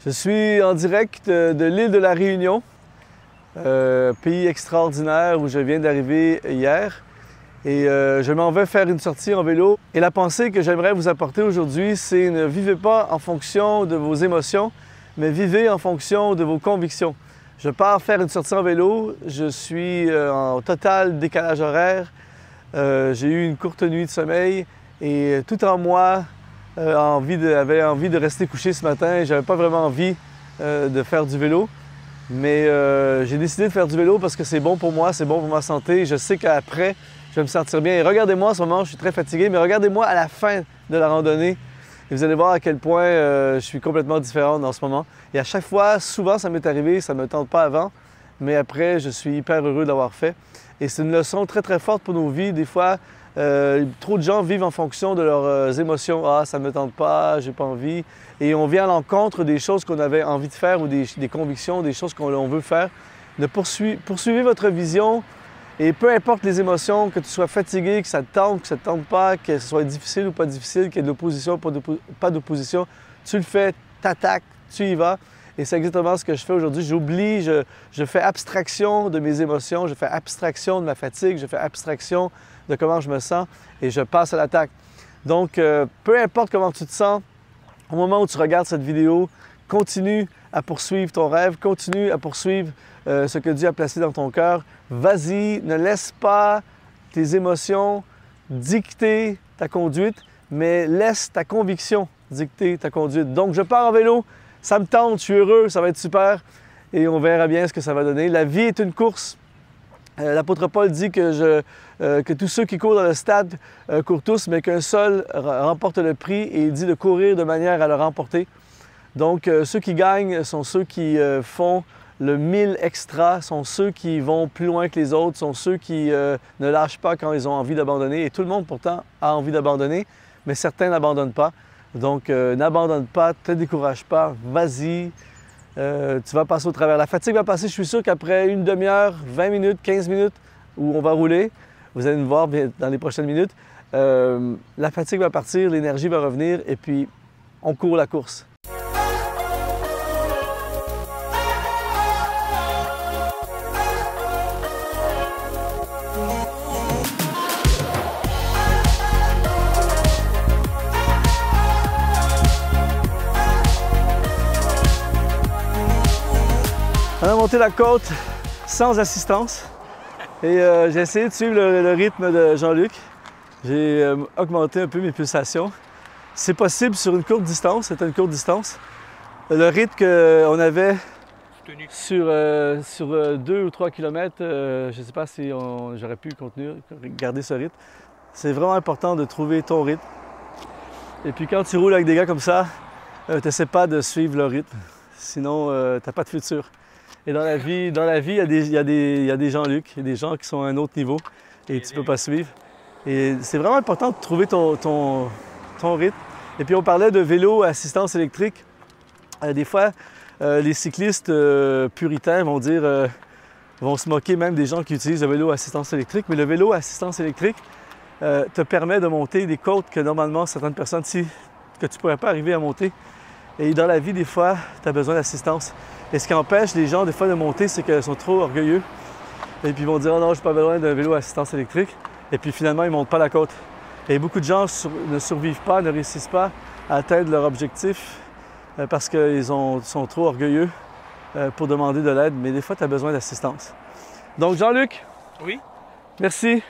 Je suis en direct de l'île de la Réunion, pays extraordinaire où je viens d'arriver hier. Et je m'en vais faire une sortie en vélo. Et la pensée que j'aimerais vous apporter aujourd'hui, c'est ne vivez pas en fonction de vos émotions, mais vivez en fonction de vos convictions. Je pars faire une sortie en vélo, je suis en total décalage horaire, j'ai eu une courte nuit de sommeil et tout en moi avait envie de rester couché ce matin. J'avais pas vraiment envie de faire du vélo, mais j'ai décidé de faire du vélo parce que c'est bon pour moi, c'est bon pour ma santé. Je sais qu'après, je vais me sentir bien. Et regardez-moi en ce moment, je suis très fatigué, mais regardez-moi à la fin de la randonnée. Et vous allez voir à quel point je suis complètement différente en ce moment. Et à chaque fois, souvent ça m'est arrivé, ça ne me tente pas avant, mais après, je suis hyper heureux de l'avoir fait. Et c'est une leçon très très forte pour nos vies. Des fois, trop de gens vivent en fonction de leurs émotions. Ah, ça ne me tente pas, j'ai pas envie. Et on vient à l'encontre des choses qu'on avait envie de faire ou des convictions, des choses qu'on veut faire. Poursuivez votre vision. Et peu importe les émotions, que tu sois fatigué, que ça te tente, que ça ne te tente pas, que ce soit difficile ou pas difficile, qu'il y ait de l'opposition ou pas d'opposition, tu le fais, t'attaques, tu y vas. Et c'est exactement ce que je fais aujourd'hui. J'oublie, je fais abstraction de mes émotions, je fais abstraction de ma fatigue, je fais abstraction de comment je me sens et je passe à l'attaque. Donc, peu importe comment tu te sens, au moment où tu regardes cette vidéo, continue à poursuivre ton rêve, continue à poursuivre ce que Dieu a placé dans ton cœur. Vas-y, ne laisse pas tes émotions dicter ta conduite, mais laisse ta conviction dicter ta conduite. Donc, je pars en vélo, ça me tente, je suis heureux, ça va être super et on verra bien ce que ça va donner. La vie est une course. L'apôtre Paul dit que tous ceux qui courent dans le stade courent tous, mais qu'un seul remporte le prix et il dit de courir de manière à le remporter. Donc, ceux qui gagnent sont ceux qui font le 1000 extra, sont ceux qui vont plus loin que les autres, sont ceux qui ne lâchent pas quand ils ont envie d'abandonner. Et tout le monde, pourtant, a envie d'abandonner, mais certains n'abandonnent pas. Donc, n'abandonne pas, ne te décourage pas, vas-y, tu vas passer au travers. La fatigue va passer, je suis sûr qu'après une demi-heure, 20 minutes, 15 minutes, où on va rouler, vous allez me voir dans les prochaines minutes, la fatigue va partir, l'énergie va revenir et puis on court la course. On a monté la côte sans assistance et j'ai essayé de suivre le rythme de Jean-Luc. J'ai augmenté un peu mes pulsations. C'est possible sur une courte distance, c'était une courte distance. Le rythme qu'on avait sur 2 ou 3 km, je ne sais pas si j'aurais pu garder ce rythme. C'est vraiment important de trouver ton rythme. Et puis quand tu roules avec des gars comme ça, tu n'essaies pas de suivre leur rythme, sinon tu n'as pas de futur. Et dans la vie, il y a des Jean-Luc, il y a des gens qui sont à un autre niveau et tu ne peux pas suivre. Et c'est vraiment important de trouver ton rythme. Et puis on parlait de vélo à assistance électrique. Des fois, les cyclistes puritains vont se moquer même des gens qui utilisent le vélo à assistance électrique. Mais le vélo à assistance électrique te permet de monter des côtes que normalement certaines personnes que tu ne pourrais pas arriver à monter. Et dans la vie, des fois, tu as besoin d'assistance. Et ce qui empêche les gens, des fois, de monter, c'est qu'ils sont trop orgueilleux. Et puis ils vont dire « Oh non, je n'ai pas besoin d'un vélo à assistance électrique ». Et puis finalement, ils ne montent pas la côte. Et beaucoup de gens ne survivent pas, ne réussissent pas à atteindre leur objectif parce qu'ils sont trop orgueilleux pour demander de l'aide. Mais des fois, tu as besoin d'assistance. Donc, Jean-Luc. Oui. Merci.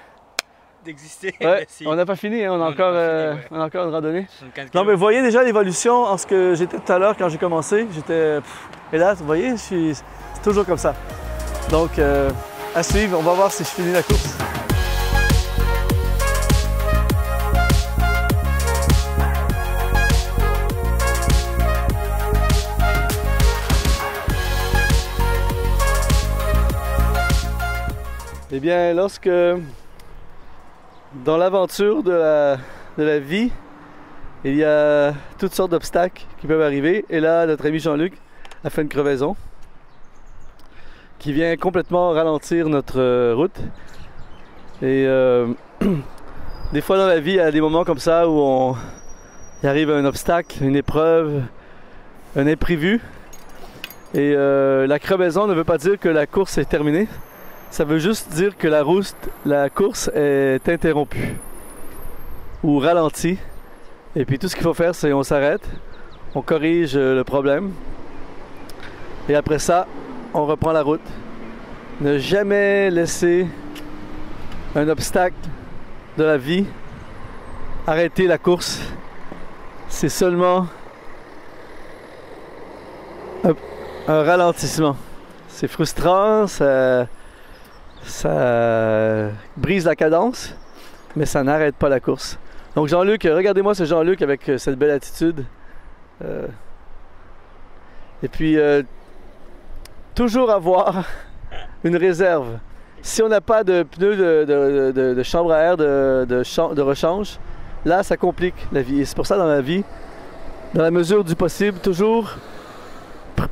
D'exister. Ouais, merci. on n'a pas fini, hein? On a encore une randonnée. Non, km. mais vous voyez déjà l'évolution en ce que j'étais tout à l'heure quand j'ai commencé. Et là, vous voyez, c'est toujours comme ça. Donc, à suivre, on va voir si je finis la course. Eh bien, dans l'aventure de la vie, il y a toutes sortes d'obstacles qui peuvent arriver. Et là, notre ami Jean-Luc a fait une crevaison qui vient complètement ralentir notre route. Et des fois dans la vie, il y a des moments comme ça où il arrive un obstacle, une épreuve, un imprévu. Et la crevaison ne veut pas dire que la course est terminée. Ça veut juste dire que la course est interrompue ou ralentie. Et puis tout ce qu'il faut faire, c'est on s'arrête, on corrige le problème. Et après ça, on reprend la route. Ne jamais laisser un obstacle de la vie arrêter la course. C'est seulement un ralentissement. C'est frustrant, ça brise la cadence, mais ça n'arrête pas la course. Donc Jean-Luc, regardez-moi ce Jean-Luc avec cette belle attitude. Et puis, toujours avoir une réserve. Si on n'a pas de pneus de chambre à air de rechange, là, ça complique la vie. Et c'est pour ça, dans la vie, dans la mesure du possible, toujours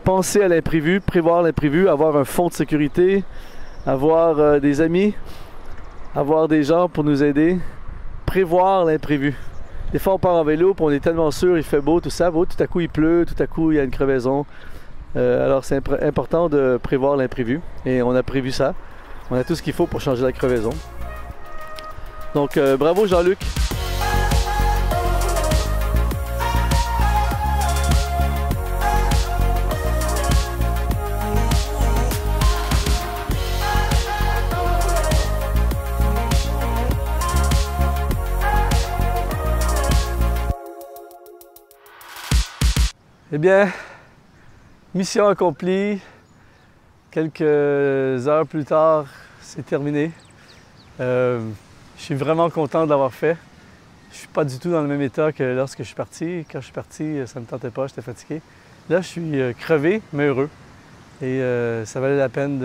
penser à l'imprévu, prévoir l'imprévu, avoir un fonds de sécurité, avoir des amis, avoir des gens pour nous aider, prévoir l'imprévu. Des fois, on part en vélo, puis on est tellement sûr, il fait beau, tout ça, tout à coup il pleut, tout à coup il y a une crevaison. Alors c'est important de prévoir l'imprévu, et on a prévu ça. On a tout ce qu'il faut pour changer la crevaison. Donc bravo Jean-Luc. Eh bien, mission accomplie. Quelques heures plus tard, c'est terminé. Je suis vraiment content de l'avoir fait. Je ne suis pas du tout dans le même état que lorsque je suis parti. Quand je suis parti, ça ne me tentait pas, j'étais fatigué. Là, je suis crevé, mais heureux. Et ça valait la peine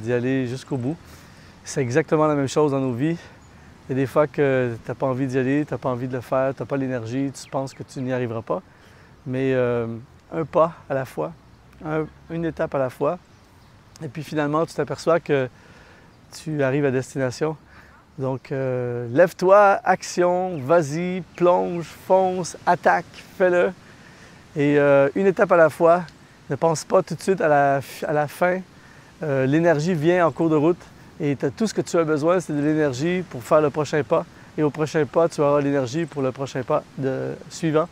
d'y aller jusqu'au bout. C'est exactement la même chose dans nos vies. Il y a des fois que tu n'as pas envie d'y aller, tu n'as pas envie de le faire, tu n'as pas l'énergie, tu penses que tu n'y arriveras pas. Mais un pas à la fois, une étape à la fois. Et puis finalement, tu t'aperçois que tu arrives à destination. Donc, lève-toi, action, vas-y, plonge, fonce, attaque, fais-le. Et une étape à la fois, ne pense pas tout de suite à la fin. L'énergie vient en cours de route et tout ce que tu as besoin, c'est de l'énergie pour faire le prochain pas. Et au prochain pas, tu auras l'énergie pour le prochain pas suivant.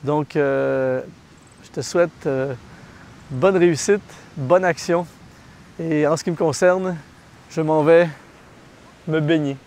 Donc, je te souhaite bonne réussite, bonne action. Et en ce qui me concerne, je m'en vais me baigner.